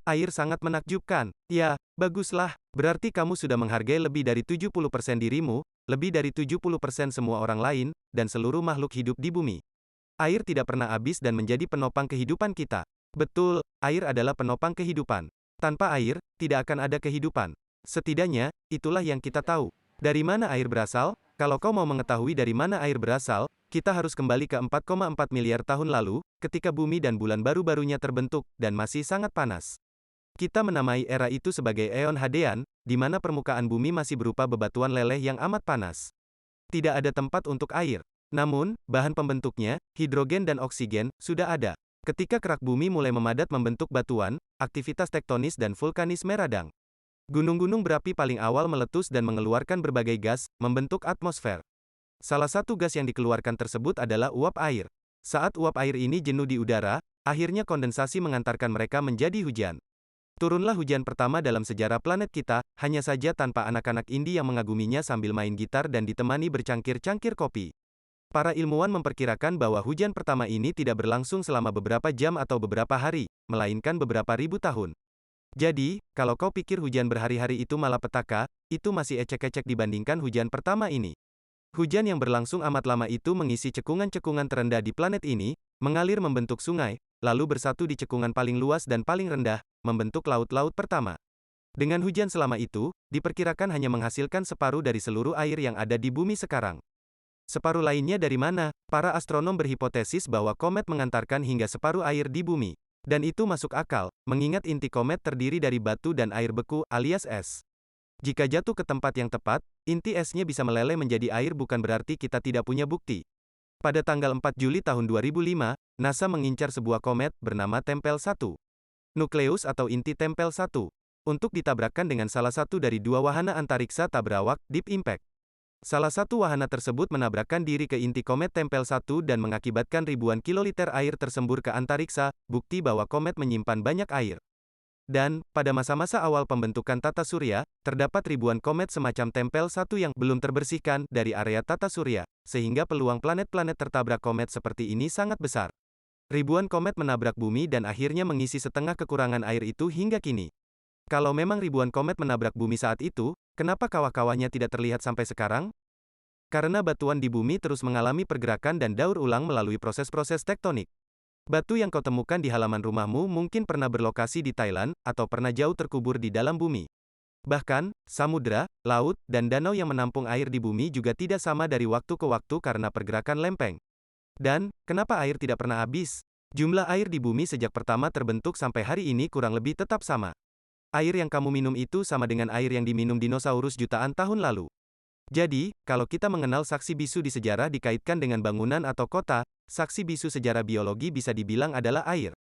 Air sangat menakjubkan. Ya, baguslah. Berarti kamu sudah menghargai lebih dari 70% dirimu, lebih dari 70% semua orang lain, dan seluruh makhluk hidup di bumi. Air tidak pernah habis dan menjadi penopang kehidupan kita. Betul, air adalah penopang kehidupan. Tanpa air, tidak akan ada kehidupan. Setidaknya, itulah yang kita tahu. Dari mana air berasal? Kalau kau mau mengetahui dari mana air berasal, kita harus kembali ke 4,4 miliar tahun lalu, ketika bumi dan bulan baru-barunya terbentuk, dan masih sangat panas. Kita menamai era itu sebagai Eon Hadean, di mana permukaan bumi masih berupa bebatuan leleh yang amat panas. Tidak ada tempat untuk air. Namun, bahan pembentuknya, hidrogen dan oksigen, sudah ada. Ketika kerak bumi mulai memadat membentuk batuan, aktivitas tektonis dan vulkanisme radang. Gunung-gunung berapi paling awal meletus dan mengeluarkan berbagai gas, membentuk atmosfer. Salah satu gas yang dikeluarkan tersebut adalah uap air. Saat uap air ini jenuh di udara, akhirnya kondensasi mengantarkan mereka menjadi hujan. Turunlah hujan pertama dalam sejarah planet kita, hanya saja tanpa anak-anak indie yang mengaguminya sambil main gitar dan ditemani bercangkir-cangkir kopi. Para ilmuwan memperkirakan bahwa hujan pertama ini tidak berlangsung selama beberapa jam atau beberapa hari, melainkan beberapa ribu tahun. Jadi, kalau kau pikir hujan berhari-hari itu malapetaka, itu masih ecek-ecek dibandingkan hujan pertama ini. Hujan yang berlangsung amat lama itu mengisi cekungan-cekungan terendah di planet ini, mengalir membentuk sungai, lalu bersatu di cekungan paling luas dan paling rendah, membentuk laut-laut pertama. Dengan hujan selama itu, diperkirakan hanya menghasilkan separuh dari seluruh air yang ada di bumi sekarang. Separuh lainnya dari mana? Para astronom berhipotesis bahwa komet mengantarkan hingga separuh air di bumi. Dan itu masuk akal, mengingat inti komet terdiri dari batu dan air beku, alias es. Jika jatuh ke tempat yang tepat, inti esnya bisa meleleh menjadi air bukan berarti kita tidak punya bukti. Pada tanggal 4 Juli tahun 2005, NASA mengincar sebuah komet bernama Tempel 1. Nukleus atau inti Tempel 1. Untuk ditabrakkan dengan salah satu dari dua wahana antariksa tak berawak, Deep Impact. Salah satu wahana tersebut menabrakkan diri ke inti komet Tempel 1 dan mengakibatkan ribuan kiloliter air tersembur ke antariksa, bukti bahwa komet menyimpan banyak air. Dan, pada masa-masa awal pembentukan tata surya, terdapat ribuan komet semacam Tempel 1 yang belum terbersihkan dari area tata surya, sehingga peluang planet-planet tertabrak komet seperti ini sangat besar. Ribuan komet menabrak bumi dan akhirnya mengisi setengah kekurangan air itu hingga kini. Kalau memang ribuan komet menabrak bumi saat itu, kenapa kawah-kawahnya tidak terlihat sampai sekarang? Karena batuan di bumi terus mengalami pergerakan dan daur ulang melalui proses-proses tektonik. Batu yang kau temukan di halaman rumahmu mungkin pernah berlokasi di Thailand, atau pernah jauh terkubur di dalam bumi. Bahkan, samudra, laut, dan danau yang menampung air di bumi juga tidak sama dari waktu ke waktu karena pergerakan lempeng. Dan, kenapa air tidak pernah habis? Jumlah air di bumi sejak pertama terbentuk sampai hari ini kurang lebih tetap sama. Air yang kamu minum itu sama dengan air yang diminum dinosaurus jutaan tahun lalu. Jadi, kalau kita mengenal saksi bisu di sejarah dikaitkan dengan bangunan atau kota, saksi bisu sejarah biologi bisa dibilang adalah air.